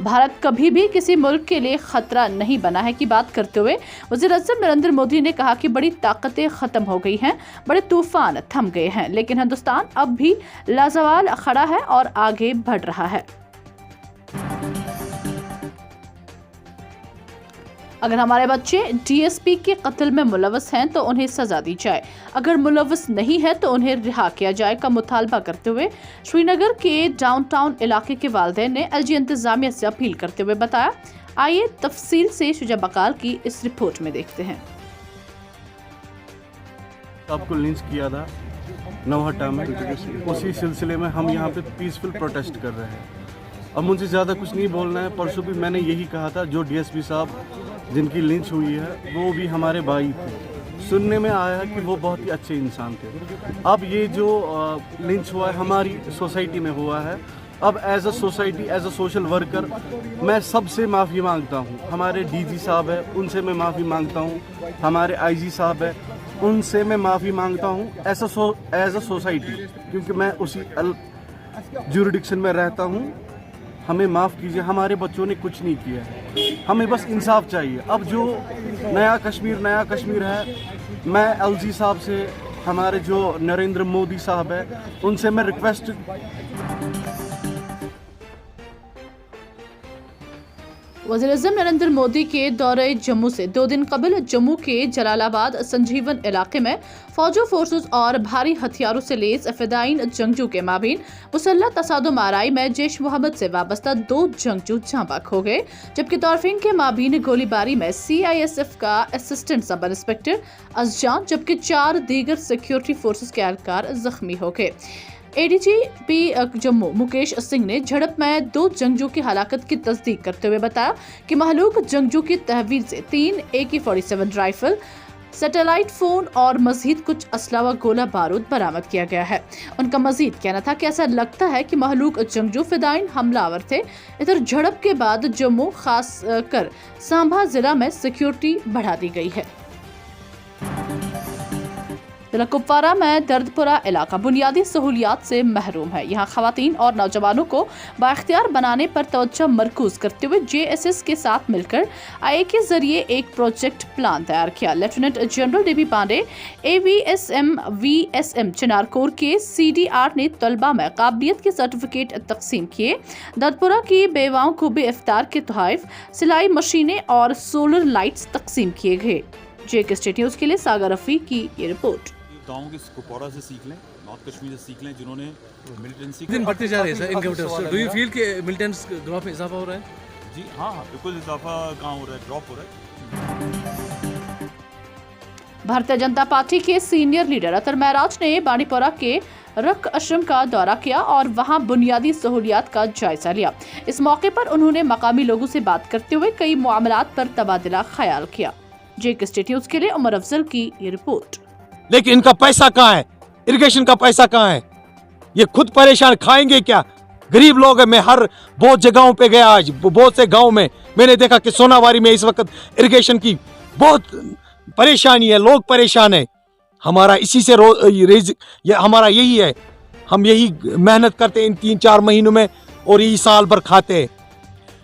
भारत कभी भी किसी मुल्क के लिए खतरा नहीं बना है की बात करते हुए वज़ीर-ए-आज़म नरेंद्र मोदी ने कहा कि बड़ी ताकतें खत्म हो गई हैं, बड़े तूफान थम गए हैं, लेकिन हिंदुस्तान अब भी लाजवाल खड़ा है और आगे बढ़ रहा है। अगर हमारे बच्चे डीएसपी के कत्ल में मुलव्वस हैं तो उन्हें सजा दी जाए, अगर मुलव्वस नहीं है तो उन्हें रिहा किया जाए का मुतालबा करते हुए श्रीनगर के डाउनटाउन इलाके के वालिदैन ने एलजी इंतजामिया से अपील करते हुए बताया। आइए तफसील से शुजा बकाल की इस रिपोर्ट में देखते हैं। आपको लिंच किया था नौहट्टा में, उसी सिलसिले में हम यहाँ पे पीसफुल प्रोटेस्ट कर रहे हैं। अब मुझे ज़्यादा कुछ नहीं बोलना है। परसों भी मैंने यही कहा था, जो डीएसपी साहब जिनकी लिंच हुई है वो भी हमारे भाई थे। सुनने में आया है कि वो बहुत ही अच्छे इंसान थे। अब ये जो लिंच हुआ है हमारी सोसाइटी में हुआ है। अब as a society, as a social worker मैं सबसे माफ़ी मांगता हूँ। हमारे डीजी साहब है, उनसे मैं माफ़ी मांगता हूँ। हमारे आईजी साहब है, उनसे मैं माफ़ी मांगता हूँ एज अ सोसाइटी, क्योंकि मैं उसी जुरिडिक्शन में रहता हूँ। हमें माफ़ कीजिए, हमारे बच्चों ने कुछ नहीं किया है, हमें बस इंसाफ चाहिए। अब जो नया कश्मीर है, मैं एलजी साहब से, हमारे जो नरेंद्र मोदी साहब है, उनसे मैं रिक्वेस्ट वज़ीर-ए-आज़म नरेंद्र मोदी के दौरे जम्मू से 2 दिन कबल जम्मू के जलालाबाद संजीवन इलाके में फौजों फोर्सेस और भारी हथियारों से लैस फिदायीन जंगजू के माबीन मुसल्लह तसादुम आराई में जैश मोहम्मद से वाबस्ता 2 जंगजू जाँ बाक हो गए, जबकि तौरफिन के माबीन गोलीबारी में CISF का असिस्टेंट सब इंस्पेक्टर अज़जान जबकि 4 दीगर सिक्योरिटी फोर्सेस के एहलकार जख्मी हो गए। ADGP जम्मू मुकेश सिंह ने झड़प में 2 जंगजू की हलाकत की तस्दीक करते हुए बताया कि महलूक जंगजू की तहवील से 3 AK-47 राइफल, सैटेलाइट फोन और मजीद कुछ असला व गोला बारूद बरामद किया गया है। उनका मजीद कहना था कि ऐसा लगता है कि महलूक जंगजू फिदायीन हमलावर थे। इधर झड़प के बाद जम्मू खास कर सांभा जिला में सिक्योरिटी बढ़ा दी गई है। जिला कुपवारा में दर्दपुरा इलाका बुनियादी सहूलियात से महरूम है। यहाँ खवातीन और नौजवानों को बाख्तियार बनाने पर तवज्जो मरकूज करते हुए JSS के साथ मिलकर IA के जरिए एक प्रोजेक्ट प्लान तैयार किया। Lieutenant general DB Pandey AVSM VSM Chinar corps के CDR ने तलबा में काबिलियत के सर्टिफिकेट तकसीम किए। दर्दपुरा की बेवाओं को भी इफ्तार के तोहफे, सिलाई मशीनें और सोलर लाइट्स तकसीम किए गए। JK स्टेट न्यूज के लिए सागर रफी की ये रिपोर्ट। गाँव के कुपवारा से सीख लें, नॉर्थ कश्मीर से सीख लें, जिन्होंने मिलिटेंसी दिन बढ़ते जा रहे हैं sir encounters. Do you feel कि मिलिटेंट्स ग्रुप में इजाफा हो रहा है? जी हाँ, बिल्कुल इजाफा कहाँ हो रहा है, ड्रॉप हो रहा है। भारतीय जनता पार्टी के सीनियर लीडर अतर महराज ने बांडीपोरा के रक अशरम का दौरा किया और वहां बुनियादी सहूलियात का जायजा लिया। इस मौके पर उन्होंने मकामी लोगों से बात करते हुए कई मामलात पर तबादला ख्याल किया। JK स्टेट न्यूज के लिए उमर अफजल की ये रिपोर्ट। लेकिन इनका पैसा कहाँ है? इरिगेशन का पैसा कहाँ है? ये खुद परेशान, खाएंगे क्या? गरीब लोग हैं। मैं हर बहुत जगहों पे गया, आज बहुत से गांव में मैंने देखा कि सोनावारी में इस वक्त इरिगेशन की बहुत परेशानी है, लोग परेशान है। हमारा इसी से हमारा यही है, हम यही मेहनत करते हैं इन 3-4 महीनों में और यही साल भर खाते हैं।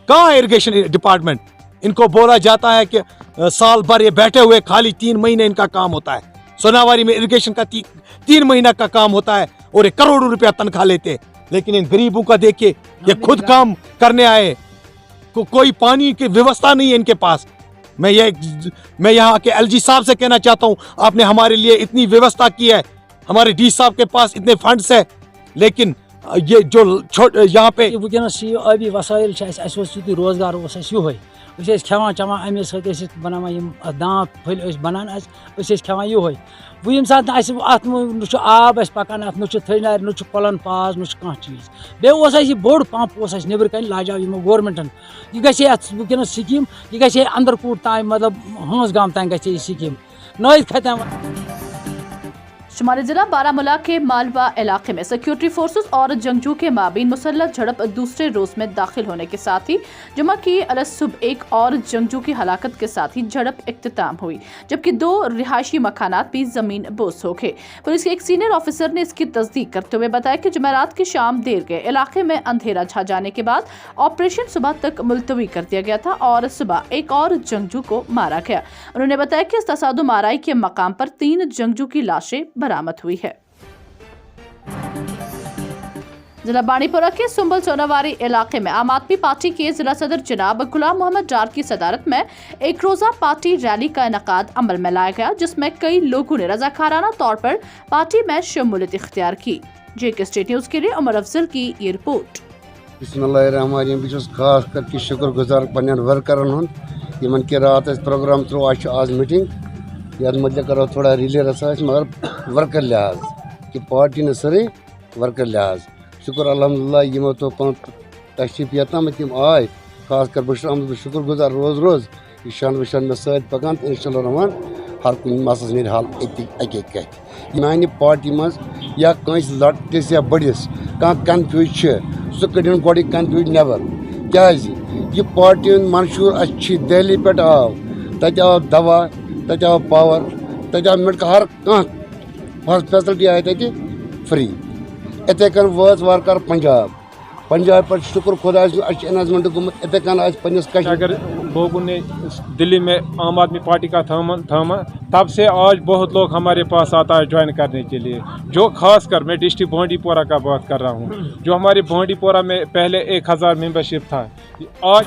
कहाँ है इरिगेशन डिपार्टमेंट? इनको बोला जाता है कि साल भर ये बैठे हुए, खाली 3 महीने इनका काम होता है। सोनावारी में इरिगेशन का 3 महीना का काम होता है और ये करोड़ों रुपया तनख्वाह लेते हैं। लेकिन इन गरीबों का देखिए, ये खुद काम करने आए, कोई पानी की व्यवस्था नहीं है इनके पास। मैं यहाँ के LG साहब से कहना चाहता हूँ, आपने हमारे लिए इतनी व्यवस्था की है, हमारे डी साहब के पास इतने फंड्स है, लेकिन ये जो यहाँ पे अभी वसाइल रोजगार खेवान चवान अमे सत बनान दाँत फल बनान खेवान ये वो ये सात अत आब पकान अत न थनार न कलन पास न कह चीज बे बोड़ पंप नबर कन लाजाव गवर्नमेंटन यह गन स्कीम यह ग अंदरकूट ताम मतलब हंस गाम ताम ग स्कीम नई खत्म शुमाली जिला बारामूला के मालवा इलाके में सिक्योरिटी फोर्सेस और जंगजू के माबीन मुसल्लह झड़प दूसरे रोज में दाखिल होने के साथ ही जुमा की अलसुब एक और जंगजू की हलाकत के साथ ही झड़प इख्तिताम हुई, जबकि 2 रिहायशी मकानात भी जमीन बोस हो गए। पुलिस के एक सीनियर ऑफिसर ने इसकी तस्दीक करते हुए बताया कि जुमेरात की शाम देर गए इलाके में अंधेरा छा जाने के बाद ऑपरेशन सुबह तक मुलतवी कर दिया गया था और सुबह एक और जंगजू को मारा गया। उन्होंने बताया कि इस तसादुम आराई के मकाम पर 3 जंगजू की लाशें बरामद हुई है। जिला बानीपुरा के सुंबल सोनावारी इलाके में आम आदमी पार्टी के जिला सदर जनाब गुलाम मोहम्मद डार की सदारत में एक रोजा पार्टी रैली का इनेकाद अमल में लाया गया, जिसमें कई लोगों ने रजाकाराना तौर पर पार्टी में शमूलियत इख्तियार की। JK स्टेट न्यूज के लिए उमर अफजल की ये रिपोर्ट। बिस्मिल्लाहिर्रहमानिर्रहीम। बस खास करके शुक्रगुजार पन्न वर्करन हूँ यमन के रात प्रोग्राम थ्रो आज मीटिंग यद मतलब करो थोड़ा रिले रसा मगर वर्कर लिहाज कि पार्टी ने सरे वर्कर लिहाज शुक्र अल्हम्दुलिल्लाह यमो तो तशरीफ यतम तम आय खास कर बह शुक्रगुजार रोज रोज यह शान वशान में सत पकान तो इंशाअल्लाह रहमान हर कुछ मसलस नीर हाल अके कथ मानि पार्टी मज या कंस लट्टिस या बड़िस कह कन्फ्यूज सह कड़न गोड़ कन्फ्यूज नबर क्या यह पार्टी मंशूर अच्छी दिल्ली पे आव तत आव दवा तत आव पावर तत आव मेडिकल हर कह फैसिलिटी आए तक फ्री اتھے کن وٲژ وارکار پنجاب پر شکر خدا اناؤنسمنٹ گوٚمُت اتھے کن پنس اگر لوگوں نے دلی میں عام آدمی پارٹی کا تھاما تب سے آج بہت لوگ ہمارے پاس آتا ہے جوائن کرنے کے لیے، جو خاص کر میں ڈسٹرکٹ بانڈی پورہ کا بات کر رہا ہوں، جو ہمارے بانڈی پورہ میں پہلے 1000 ممبرشپ تھا آج